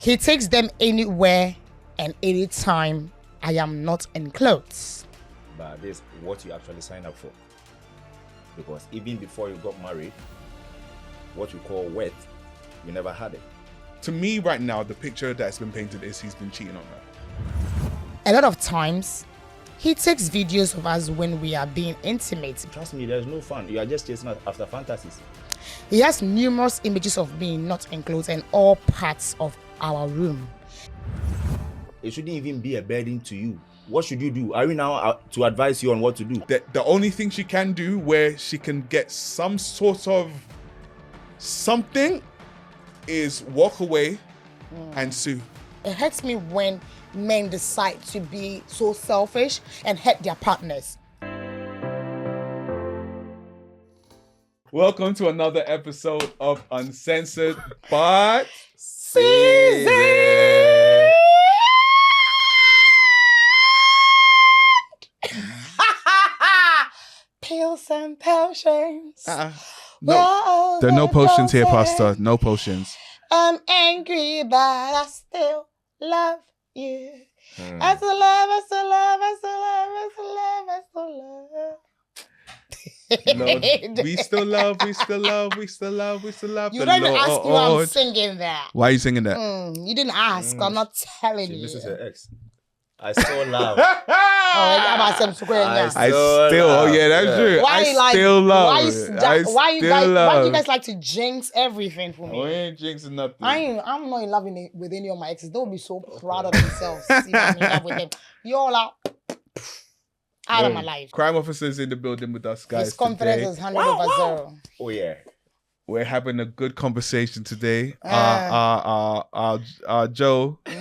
He takes them anywhere and anytime I am not in clothes. But this is what you actually sign up for. Because even before you got married, what you call wet, you never had it. To me right now, the picture that's been painted is he's been cheating on her. A lot of times, he takes videos of us when we are being intimate. Trust me, there's no fun. You are just chasing after fantasies. He has numerous images of me not in clothes in all parts of our room. It shouldn't even be a burden to you. What should you do? Are we now to advise you on what to do? The only thing she can do where she can get some sort of something is walk away and sue. It hurts me when men decide to be so selfish and hurt their partners. Welcome to another episode of Uncensored but Season. Pills and potions. No, there are no potions here, Pastor. No potions. I'm angry, but I still love you. I still love, I still love, I still love, I still love, I still love. Lord, we still love, we still love, we still love, we still love. You don't even ask me why I'm singing that. Why are you singing that? You didn't ask. I'm not telling you. This is her ex. I still love. I still, oh yeah, that's true. Why I still love. Why do you guys like to jinx everything for me? We ain't jinxing nothing. I'm not in love with any of my exes. Don't be so proud of themselves. See, I'm in love with them. You all out of my life. Crime officers in the building with us, guys. His confidence is 100 over 0. Oh yeah. We're having a good conversation today. Joe.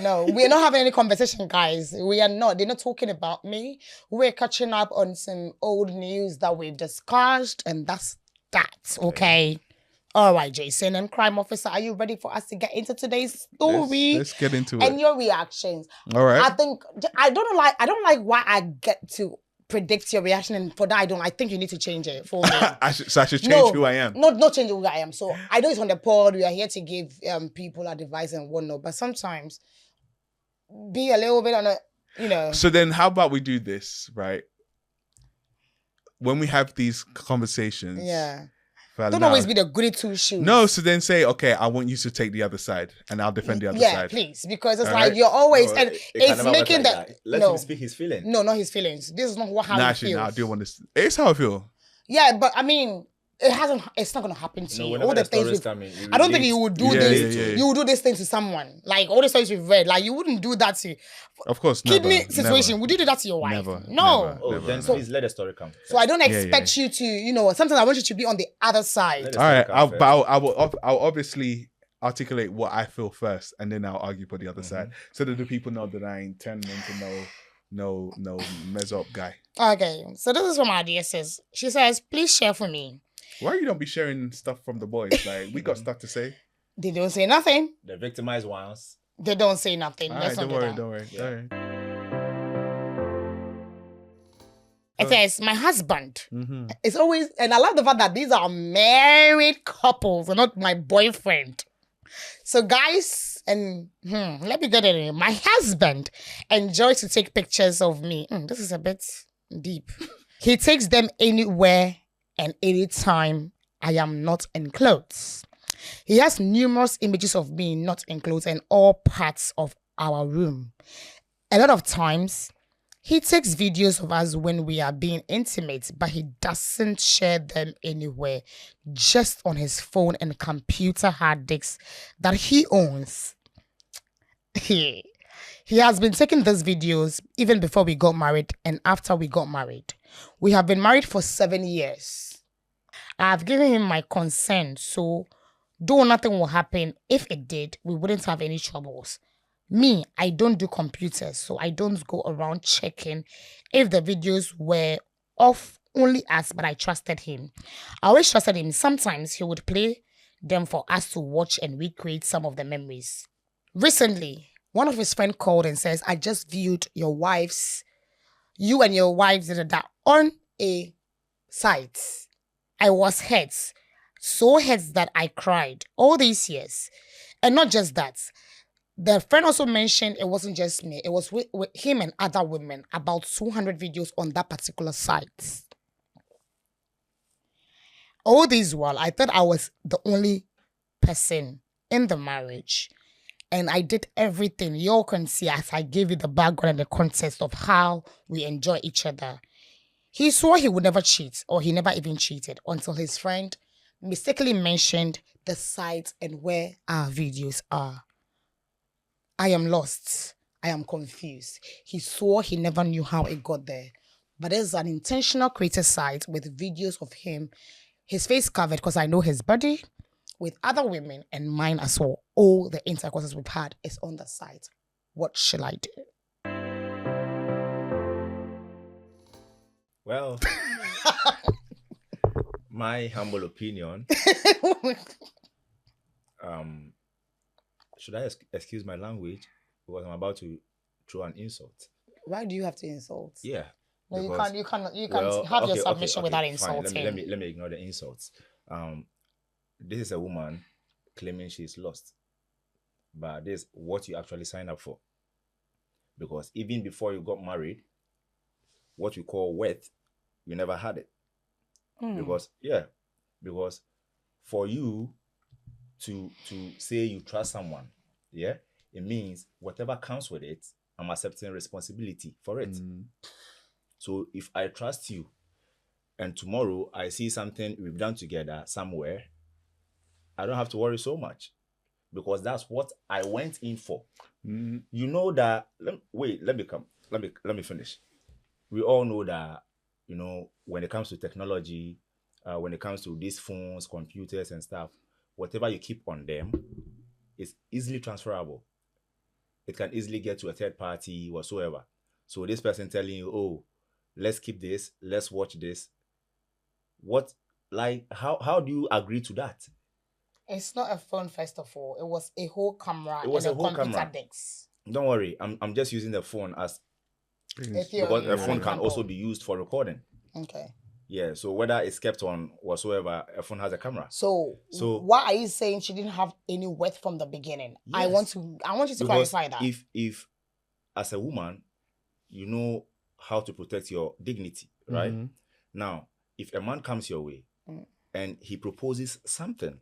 No, we're not having any conversation, guys. We are not. They're not talking about me. We're catching up on some old news that we've discussed, and that's that, okay? All right, Jason and Crime Officer, are you ready for us to get into today's story? Let's get into it. And your reactions. All right. I don't like why I get to predict your reaction, and for that I think you need to change it for me. I should change who I am. Not change who I am. So I know it's on the pod. We are here to give people advice and whatnot, but sometimes be a little bit on a, So then how about we do this, right? When we have these conversations. Yeah. Don't always be the goody two shoes. No, so then say, okay, I want you to take the other side and I'll defend the other side. Yeah, please. Because it's all like right? you're always, and it's making like that. Let him speak his feelings. No, not his feelings. This is not how he feels. I do want this. It's how I feel. Yeah, but I mean, it's not going to happen to you. All the things I don't think you would do this. Yeah. You would do this thing to someone. Like all the stories we've read, like you wouldn't do that to. Of course, kidney never, situation. never. Would you do that to your wife? Never. No. Never. Please let the story come. So I don't expect you to, sometimes I want you to be on the other side. All right, I'll obviously articulate what I feel first, and then I'll argue for the other side, so that the people know that I ain't turning into no mess up guy. Okay, so this is what my idea says. She says, please share for me. Why you don't be sharing stuff from the boys? Like, we got stuff to say. They don't say nothing. The victimized ones. They don't say nothing. All right, don't worry. Yeah. It says, my husband. It's always, and I love the fact that these are married couples and not my boyfriend. So guys, and let me get it in. My husband enjoys to take pictures of me. This is a bit deep. He takes them anywhere and anytime I am not in clothes. He has numerous images of me not in clothes in all parts of our room. A lot of times, he takes videos of us when we are being intimate, but he doesn't share them anywhere, just on his phone and computer hard disks that he owns. He has been taking these videos even before we got married and after we got married. We have been married for 7 years. I have given him my consent, so though nothing will happen, if it did, we wouldn't have any troubles. Me, I don't do computers, so I don't go around checking if the videos were of only us, but I trusted him. I always trusted him. Sometimes he would play them for us to watch and recreate some of the memories. Recently, one of his friends called and says, I just viewed you and your wife did that on a site. I was hurt, so hurt that I cried all these years. And not just that, The friend also mentioned it wasn't just me. It was with him and other women. About 200 videos on that particular site. All this while, I thought I was the only person in the marriage. And I did everything. You all can see as I gave you the background and the context of how we enjoy each other. He swore he would never cheat, or he never even cheated, until his friend mistakenly mentioned the site and where our videos are. I am lost. I am confused. He swore he never knew how it got there. But there's an intentional created site with videos of him, his face covered because I know his body, with other women and mine as well. All the intercourses we've had is on the site. What shall I do? Well, my humble opinion, should I excuse my language? Because I'm about to throw an insult. Why do you have to insult? Yeah. No, because, you can't have your submission without fine. insulting. Let me ignore the insults. This is a woman claiming she's lost. But this is what you actually sign up for. Because even before you got married, what you call wet, you never had it. Because for you to say you trust someone, yeah, it means whatever comes with it, I'm accepting responsibility for it. So if I trust you and tomorrow I see something we've done together somewhere, I don't have to worry so much because that's what I went in for. You know that, let me finish. We all know that, you know, when it comes to technology, when it comes to these phones, computers and stuff, whatever you keep on them is easily transferable. It can easily get to a third party whatsoever. So this person telling you, oh, let's keep this, let's watch this. How do you agree to that? It's not a phone, first of all. It was a whole camera It was and a whole computer camera. disc. Don't worry, I'm just using the phone as Because because a phone can also be used for recording. Okay. Yeah, so whether it's kept on whatsoever, a phone has a camera. So why are you saying she didn't have any wet from the beginning? Yes. I want you to Because clarify that. If as a woman, you know how to protect your dignity, right? Now, if a man comes your way and he proposes something,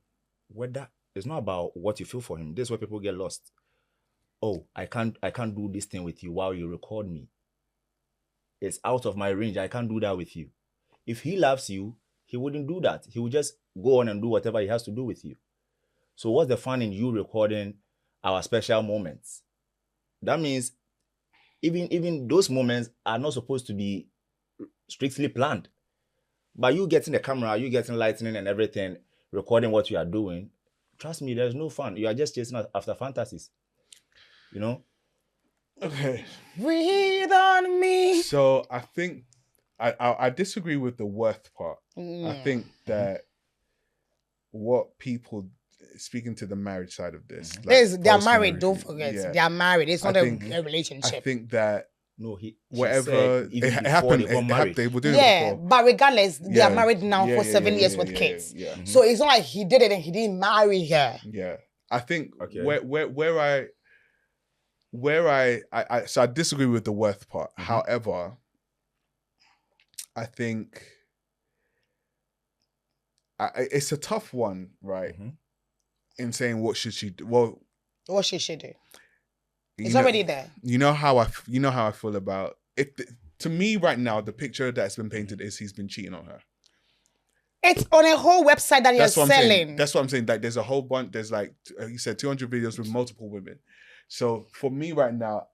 whether it's not about what you feel for him, this is where people get lost. Oh, I can't do this thing with you while you record me. It's out of my range. I can't do that with you. If he loves you, he wouldn't do that. He would just go on and do whatever he has to do with you. So what's the fun in you recording our special moments? That means even those moments are not supposed to be strictly planned. But you getting the camera, you getting lighting and everything, recording what you are doing, trust me, there's no fun. You are just chasing after fantasies. You know? Okay. Breathe on me. So I think I disagree with the worth part. I think that what people, speaking to the marriage side of this, They are married, don't forget. Yeah. They are married. It's not a relationship. I think that she whatever said even it before happened, they got married. they were doing it before. But regardless, they are Yeah. married now for 7 years with kids. So it's not like he did it and he didn't marry her. Yeah, I think Okay. where I so I disagree with the worth part. However, I think it's a tough one, right? In saying what should she do? Well, What she should do. It's already there. You know how I feel about it. To me, right now, the picture that's been painted is he's been cheating on her. It's on a whole website that you're selling. That's what I'm saying. Like, there's a whole bunch. There's like you said, 200 videos with multiple women. So for me right now,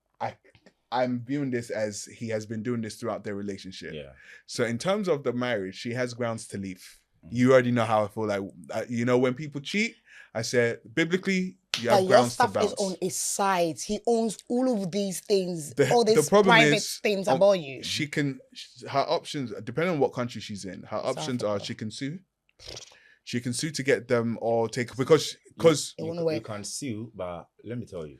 I'm viewing this as he has been doing this throughout their relationship. Yeah. So in terms of the marriage, she has grounds to leave. You already know how I feel. Like, you know, when people cheat, I said biblically, you have grounds to bounce. Your stuff is on his side. He owns all of these things, all the these problem private is, things about you. She can, her options, depending on what country she's in, her options are she can sue. She can sue to get them or take, because you can sue, but let me tell you.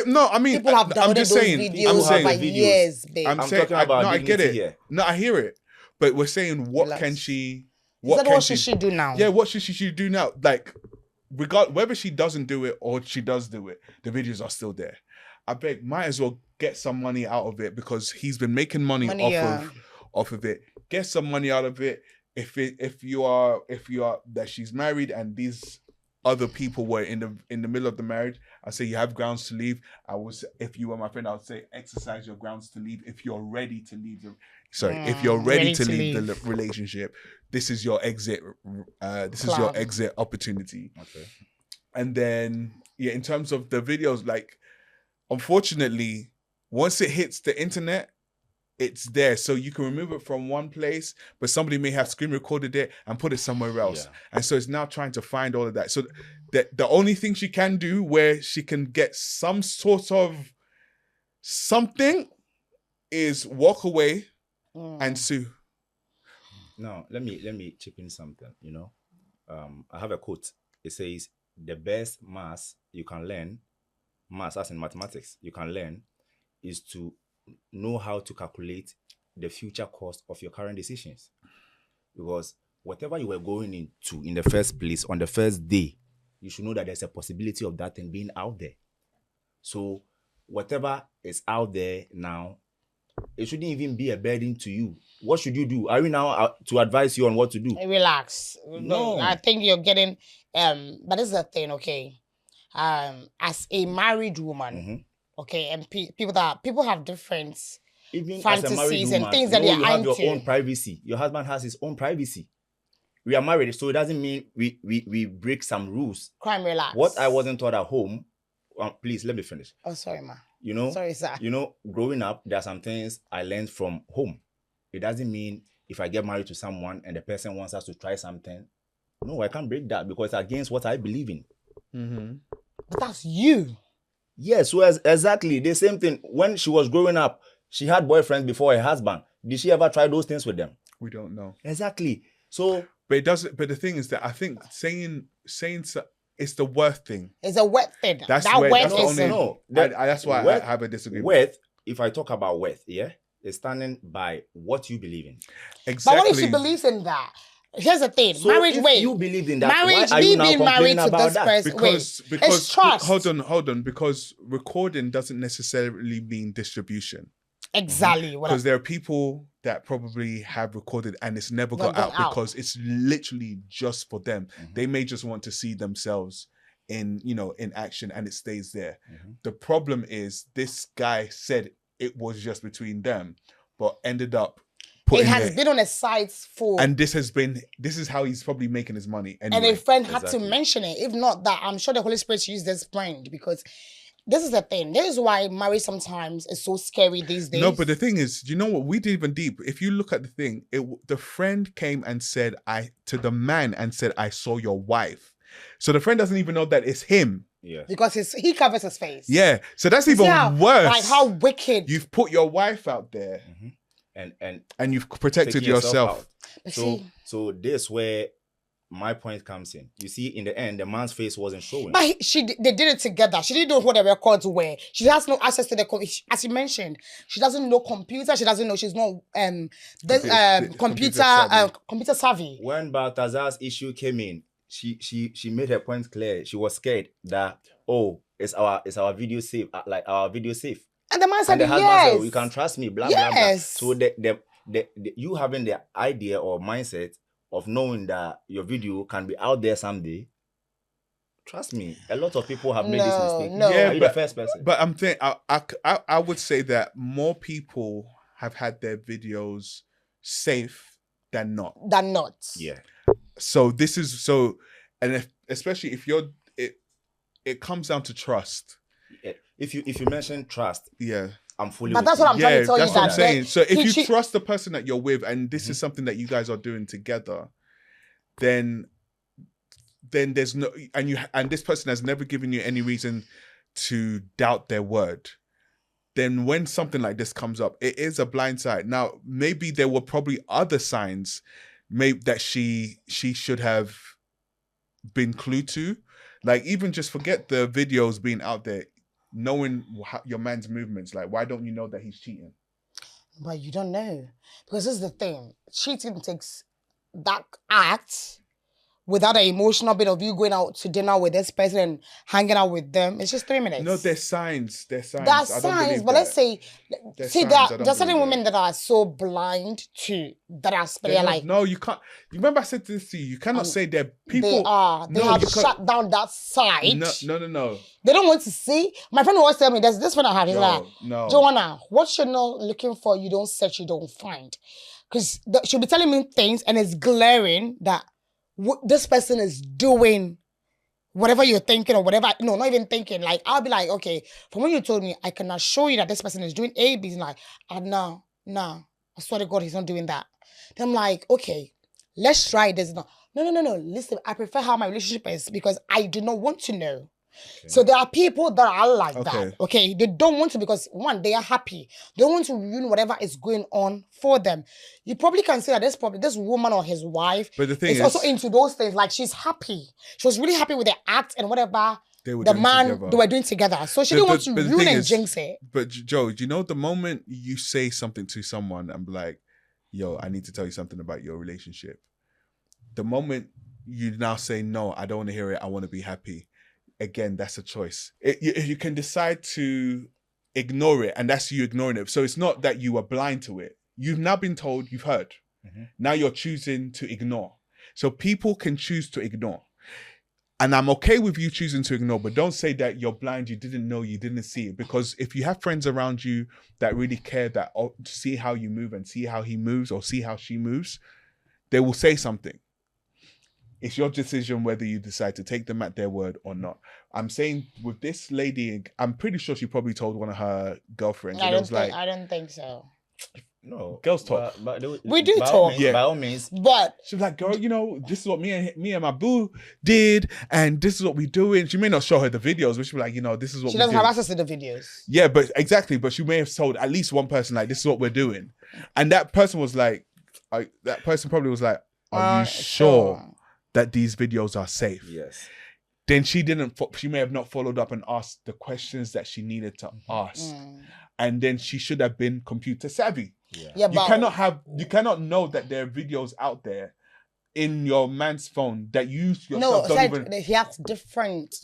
No, I mean, people have downloaded those videos for years, babe. I'm talking about no, I get it. Here. No, I hear it. But we're saying, what can she? What should she do now? Yeah, what should she do now? Like, whether she doesn't do it or she does do it, the videos are still there. I beg, might as well get some money out of it because he's been making money off of it. Get some money out of it. If you are that she's married and these other people were in the middle of the marriage, I say you have grounds to leave. If you were my friend, I would say exercise your grounds to leave. If you're ready to leave if you're ready to leave the relationship, this is your exit. This is your exit opportunity. Okay. And then in terms of the videos, like, unfortunately, once it hits the internet, it's there. So you can remove it from one place, but somebody may have screen recorded it and put it somewhere else. Yeah. And so it's now trying to find all of that. So the only thing she can do where she can get some sort of something is walk away and sue. Now, let me chip in something, I have a quote. It says, the best maths you can learn, maths as in mathematics, you can learn is to know how to calculate the future cost of your current decisions. Because whatever you were going into in the first place, on the first day, you should know that there's a possibility of that thing being out there. So whatever is out there now, it shouldn't even be a burden to you. What should you do? Are we now to advise you on what to do? Relax. No. I think you're getting, but this is the thing, okay? As a married woman, okay, and people have different even fantasies woman, and things that they're you have into. Your own privacy. Your husband has his own privacy. We are married, so it doesn't mean we break some rules. Crime, relax. What I wasn't taught at home, please let me finish. Oh, sorry, ma. Sorry, sir. Growing up, there are some things I learned from home. It doesn't mean if I get married to someone and the person wants us to try something, no, I can't break that because it's against what I believe in. Mm-hmm. But that's you. Yes, so exactly the same thing. When she was growing up, she had boyfriends before her husband. Did she ever try those things with them? We don't know. Exactly. So, but it doesn't. But the thing is that I think saying it's the worth thing. It's a wet thing. That's why I have a disagreement. Worth. If I talk about worth, is standing by what you believe in. Exactly. But what if she believes in that? Here's the thing. So marriage, if you believe in that, marriage, why are you now being married to this that? person. Because it's trust. Hold on. Because recording doesn't necessarily mean distribution. Exactly. Because there are people that probably have recorded and it's never got out because it's literally just for them. Mm-hmm. They may just want to see themselves in action and it stays there. Mm-hmm. The problem is this guy said it was just between them, but ended up it has been on a site for, and this is how he's probably making his money. Anyway. And a friend had to mention it. If not that, I'm sure the Holy Spirit used this friend because this is the thing. This is why marriage sometimes is so scary these days. No, but the thing is, you know what? We did even deep. If you look at the thing, the friend came and said, to the man and said, I saw your wife. So the friend doesn't even know that it's him. Yeah. Because he covers his face. Yeah. So that's even worse. Like how wicked. You've put your wife out there. Mm-hmm. And you've protected yourself. So this where my point comes in. You see, in the end, the man's face wasn't showing. But they did it together. She didn't know what the records were. She has no access to the as you mentioned. She doesn't know computer. She doesn't know. She's not computer savvy. When Balthazar's issue came in, she made her point clear. She was scared that is our video safe? Like our video safe? And the man said, yes. Said, you can trust me, blah, blah, blah. So the you having the idea or mindset of knowing that your video can be out there someday, trust me, a lot of people have made this mistake. No. Yeah, you're the first person. But I'm saying, I would say that more people have had their videos safe than not. Yeah. So especially if you're, it comes down to trust. If you mention trust, I'm fully. But that's what I'm trying to tell you. That's what I'm saying. So if you trust the person that you're with, and this is something that you guys are doing together, then there's no, and this person has never given you any reason to doubt their word. Then when something like this comes up, it is a blind side. Now maybe there were probably other signs, maybe that she should have been clued to, like even just forget the videos being out there. Knowing your man's movements, like why don't you know that he's cheating? But you don't know, because this is the thing. Cheating takes that act without the emotional bit of you going out to dinner with this person and hanging out with them. It's just 3 minutes. No, there's signs. There's signs. That's I don't signs, believe but that. let's say, There's see, signs. I don't there's certain believe women that are so blind to that aspect. They're like, no, you can't. You remember I said this to you. You cannot say that people. They have shut down that side. No. They don't want to see. My friend always tell me, there's this friend I have. He's like, Joanna, what you're not looking for, you don't search, you don't find. Because she'll be telling me things and it's glaring that this person is doing whatever you're thinking or whatever. No, not even thinking. Like, I'll be like, okay, from what you told me, I can assure you that this person is doing A, B. Like, no. I swear to God, he's not doing that. Then I'm like, okay, let's try this. No. Listen, I prefer how my relationship is because I do not want to know. Okay. So there are people that are like that. Okay, they don't want to because one, they are happy. They don't want to ruin whatever is going on for them. You probably can say that this woman or his wife is also into those things. Like she's happy. She was really happy with the act and whatever they were doing together. So she didn't want to ruin and jinx it. But Joe, do you know the moment you say something to someone and be like, "Yo, I need to tell you something about your relationship," the moment you now say, "No, I don't want to hear it. I want to be happy." Again, that's a choice. You can decide to ignore it, and that's you ignoring it. So it's not that you are blind to it. You've now been told, you've heard. Mm-hmm. Now you're choosing to ignore. So people can choose to ignore. And I'm okay with you choosing to ignore, but don't say that you're blind, you didn't know, you didn't see it. Because if you have friends around you that really care, that see how you move and see how he moves or see how she moves, they will say something. It's your decision whether you decide to take them at their word or not. I'm saying with this lady, I'm pretty sure she probably told one of her girlfriends. I don't think so. No, girls talk. But we do talk. By all means. But she's like, girl, this is what me and my boo did, and this is what we doing. She may not show her the videos, but she'll be like, this is what she doesn't have access to the videos. Yeah, but exactly. But she may have told at least one person, like, this is what we're doing, and that person was like, that person probably was like, are you sure that these videos are safe? Yes. Then she may have not followed up and asked the questions that she needed to ask. And then she should have been computer savvy. Yeah, you cannot know that there are videos out there in your man's phone that you yourself he has different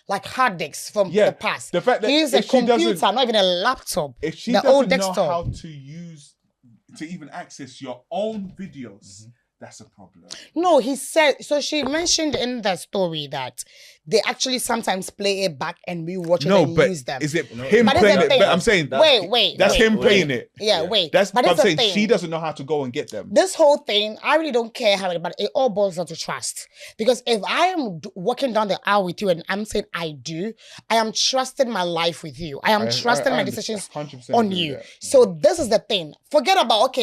like hard disks from the past. The fact that he uses a computer, not even a laptop. If she doesn't know how to even access your own videos, that's a problem. No, he said, so she mentioned in the story that they actually sometimes play it back and rewatch it and use them. Is it him playing it? But I'm saying, that's him playing it. Yeah, wait. But I'm saying she doesn't know how to go and get them. This whole thing, I really don't care how but it all boils down to trust. Because if I am walking down the aisle with you and I'm saying I do, I am trusting my life with you. I am trusting my decisions on you. So this is the thing. Forget about,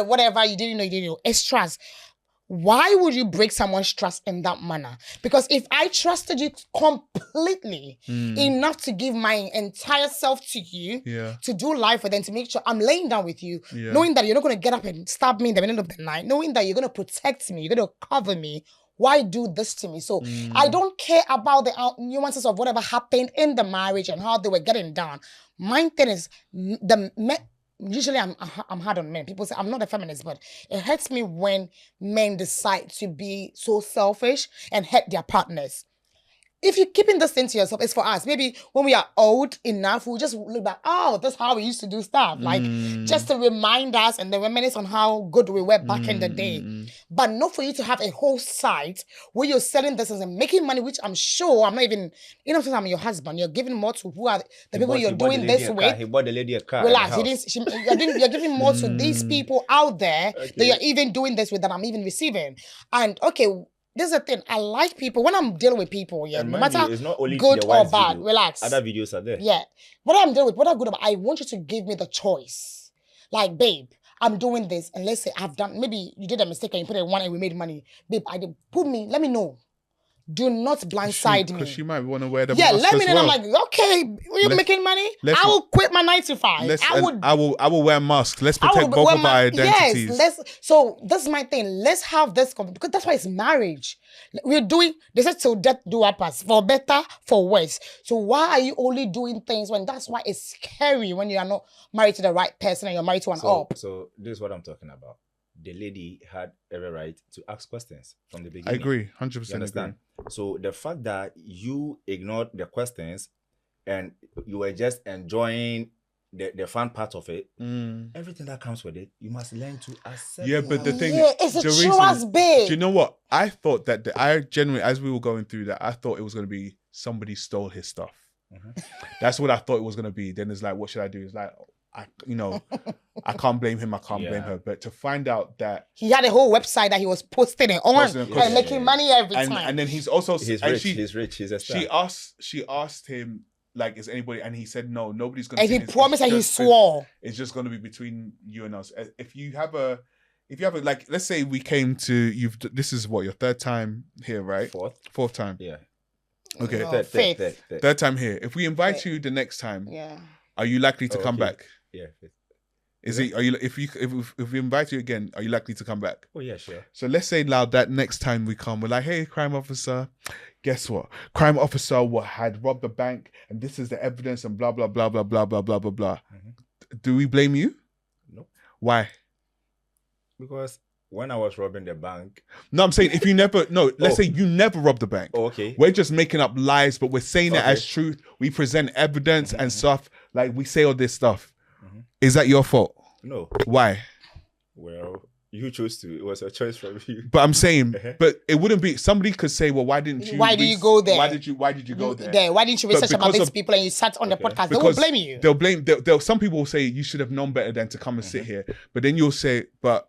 whatever, you didn't know. It's trust. Why would you break someone's trust in that manner? Because if I trusted you completely enough to give my entire self to you, to do life with them, to make sure I'm laying down with you, knowing that you're not going to get up and stab me in the middle of the night, knowing that you're going to protect me, you're going to cover me, why do this to me? So I don't care about the nuances of whatever happened in the marriage and how they were getting down. My thing is, usually I'm hard on men. People say I'm not a feminist, but it hurts me when men decide to be so selfish and hurt their partners. If you're keeping this thing to yourself, it's for us. Maybe when we are old enough, we'll just look back, that's how we used to do stuff. Like, just to remind us and then reminisce on how good we were back in the day. But not for you to have a whole site where you're selling this and making money, which I'm sure I'm not even, since I'm your husband, you're giving more to who are the people you're doing this with. He bought the lady a car. Relax. You're giving more to these people out there that you're even doing this with that I'm even receiving. And this is the thing. I like people. When I'm dealing with people, no matter it's not only good or bad, relax. Other videos are there. Yeah. What I'm dealing with, what I'm good about, I want you to give me the choice. Like, babe, I'm doing this. And let's say maybe you did a mistake and you put it one and we made money. Babe, let me know. Do not blindside me. Because she might want to wear the mask let me know. I'm like, you're making money? I will quit my 9 to 5. I will wear masks. Let's protect both of our identities. Yes, so this is my thing. Let's have this because that's why it's marriage. They said till death do us, for better, for worse. So why are you only doing things when that's why it's scary when you are not married to the right person and you're married to an op? So this is what I'm talking about. the lady had every right to ask questions from the beginning. I agree, 100% You agree. understand? So the fact that you ignored the questions and you were just enjoying the fun part of it, everything that comes with it, you must learn to accept. Yeah, but the thing, it's a trust, babe. do you know what? I thought that I genuinely, as we were going through that, I thought it was going to be somebody stole his stuff. That's what I thought it was going to be. Then it's like, what should I do? It's like, I can't blame him. I can't blame her. But to find out that he had a whole website that he was posting it on and making money every time. And then he's also he's rich. He's rich. He's a star. She asked him, like, is anybody? And he said no, nobody's gonna. And he promised and he swore it's just gonna be between you and us. If you have a like, let's say we came to this is what, your third time here, right? Fourth time. Yeah. Okay. No, third time here. If we invite you the next time, are you likely to come back? Yeah. Is it? Are you? If we invite you again, are you likely to come back? Oh yeah, sure. So let's say now that next time we come, we're like, hey, crime officer, guess what? Crime officer had robbed the bank, and this is the evidence, and blah blah blah blah blah blah blah blah blah. Do we blame you? No. Why? Because when I was robbing the bank. No, I'm saying if you never. No, let's say you never robbed the bank. Oh, okay. We're just making up lies, but we're saying it as truth. We present evidence and stuff. Like, we say all this stuff. Is that your fault? No. Why? Well, you chose to. It was a choice from you. But I'm saying, but it wouldn't be. Somebody could say, "Well, why didn't you? Why did you go there? Why did you go there? Why didn't you research about these people and you sat on the podcast?" They will blame you. They'll blame. Some people will say you should have known better than to come and sit here. But then you'll say, "But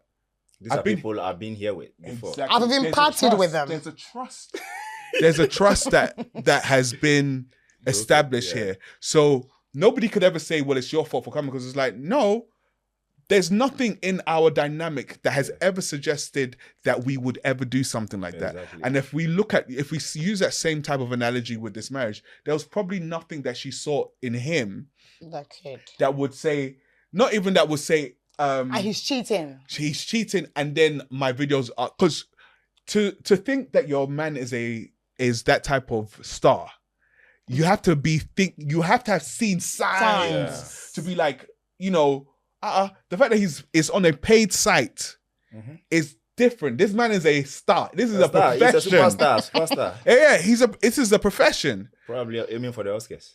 these are people I've been here with before. Exactly. I've been partied with them." There's a trust. There's a trust that has been established here. So nobody could ever say, "Well, it's your fault for coming," because it's like, no. There's nothing in our dynamic that has ever suggested that we would ever do something like that. And if we use that same type of analogy with this marriage, there was probably nothing that she saw in him that would say, not even that would say, he's cheating. He's cheating, and then my videos are, because to think that your man is that type of star, you have to have seen signs to be like, the fact that he's on a paid site is different. This man is a star. This is a profession. He's a superstar. Yeah, this is a profession. Probably aiming for the Oscars.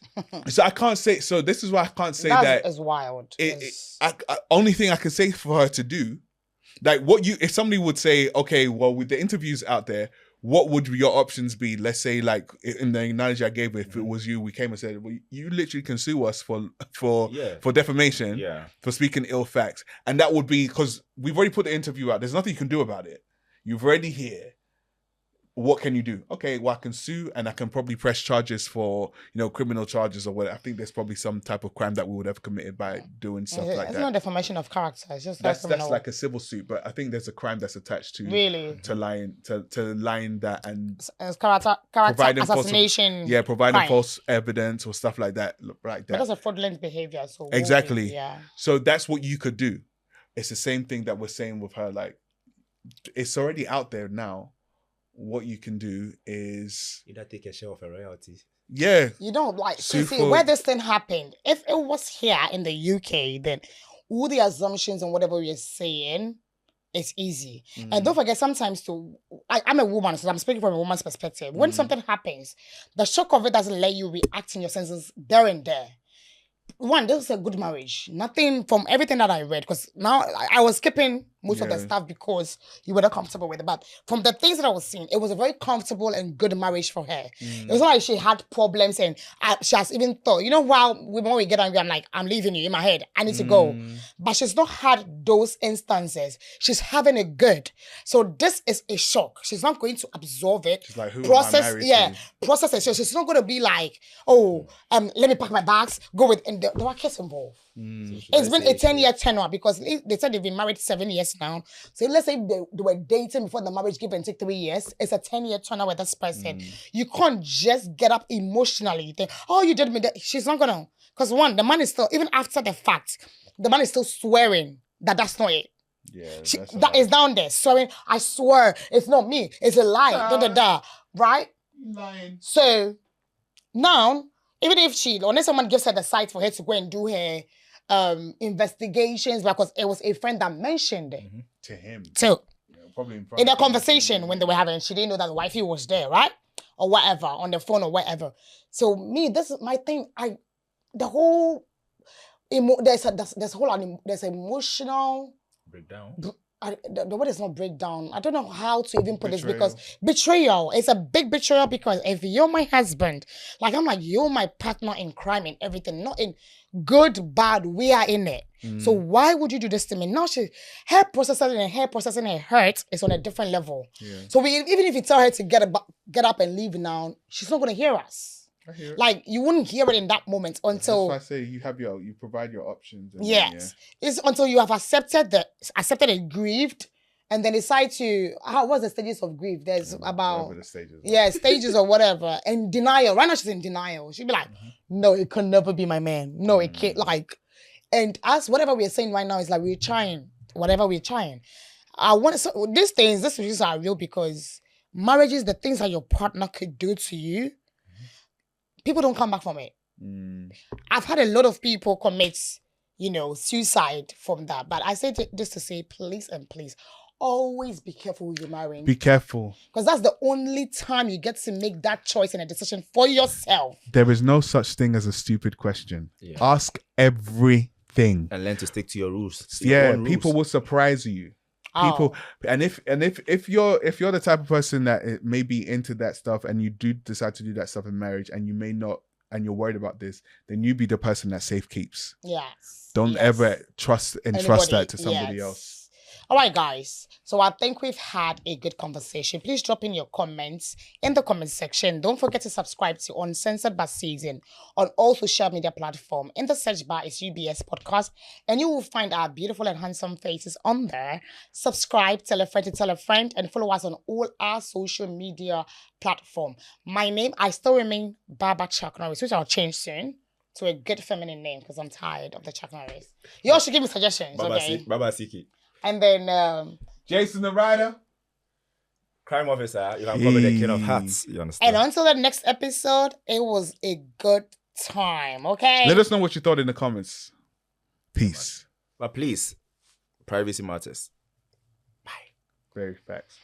So I can't say. So this is why I can't say that. Is wild. Only thing I can say for her to do, like, if somebody would say, okay, well, with the interviews out there, what would your options be? Let's say, like, in the analogy I gave, if it was you, we came and said, well, you literally can sue us for defamation, for speaking ill facts. And that would be, because we've already put the interview out. There's nothing you can do about it. You've already here. What can you do? Okay, well, I can sue and I can probably press charges for, criminal charges or whatever. I think there's probably some type of crime that we would have committed by doing stuff like that. It's not defamation of character. It's just that's like a civil suit, but I think there's a crime that's attached to to lying that and character assassination. Providing false evidence or stuff like that. But that's a fraudulent behavior. So exactly. So that's what you could do. It's the same thing that we're saying with her. Like, it's already out there now. What you can do is either take a share of a royalty. Yeah. Where this thing happened, if it was here in the UK, then all the assumptions and whatever we're saying, it's easy. And don't forget, sometimes I'm a woman, so I'm speaking from a woman's perspective. When something happens, the shock of it doesn't let you react in your senses there and there. One, this is a good marriage. Nothing from everything that I read, because now I was skipping most of the stuff because you were not comfortable with it. But from the things that I was seeing, it was a very comfortable and good marriage for her. It was not like she had problems and she has even thought, when we get angry, I'm like, I'm leaving you in my head. I need to go. But she's not had those instances. She's having it good. So this is a shock. She's not going to absorb it. She's like, process it. So she's not going to be like, let me pack my bags, go with, and there were kids involved. It's been a 10-year tenure because they said they've been married 7 years now. So let's say they were dating before the marriage, give and take 3 years. It's a 10-year tenure with this person. You can't just get up emotionally. You think, you did me that. She's not gonna. Because one, the man is still, even after the fact, the man is still swearing that that's not it. Yeah, that is down there swearing. I swear it's not me. It's a lie. Right? Lying. So now, even if unless someone gives her the site for her to go and do her investigations, because it was a friend that mentioned it. To him. So, probably in front in a of him. conversation when they were having, she didn't know that the wifey was there, right? Or whatever, on the phone or whatever. So me, this is my thing. The whole, there's emotional breakdown. The word is not breakdown. I don't know how to even put this because betrayal is a big betrayal because if you're my husband, like I'm like, you're my partner in crime and everything, not in good, bad, we are in it. So why would you do this to me? Now her processing her hurt is on a different level. Yeah. So even if you tell her to get up and leave now, she's not going to hear us. I hear it. Like you wouldn't hear it in that moment until. That's why I say you provide your options. And yes, it's until you have accepted and grieved, and then decide to what's the stages of grief? There's about the stages. Stages or whatever. And denial. Right now she's in denial. She'd be like, "No, it could never be my man. No, it can't." Like, and us whatever we're saying right now is like we're trying. Whatever we're trying, these things are real because marriage is the things that your partner could do to you. People don't come back from it. I've had a lot of people commit, suicide from that. But I say this to say, please and please, always be careful who you're marrying. Be careful. Because that's the only time you get to make that choice and a decision for yourself. There is no such thing as a stupid question. Yeah. Ask everything. And learn to stick to your rules. People will surprise you. People and if you're the type of person that may be into that stuff and you do decide to do that stuff in marriage and you may not and you're worried about this, then you be the person that safe keeps. Yes. Don't ever trust that to somebody else. All right, guys. So I think we've had a good conversation. Please drop in your comments in the comment section. Don't forget to subscribe to Uncensored by Season on all social media platforms. In the search bar is UBS Podcast, and you will find our beautiful and handsome faces on there. Subscribe, tell a friend, and follow us on all our social media platforms. My name, I still remain Baba Chuck Norris, which I'll change soon to a good feminine name because I'm tired of the Chuck Norris. You all should give me suggestions, okay? Baba Siki. And then Jason the Rider, crime officer. You can call me the king of hearts. You understand? And until the next episode, it was a good time. Okay. Let us know what you thought in the comments. Peace. But please, privacy matters. Bye. Very facts.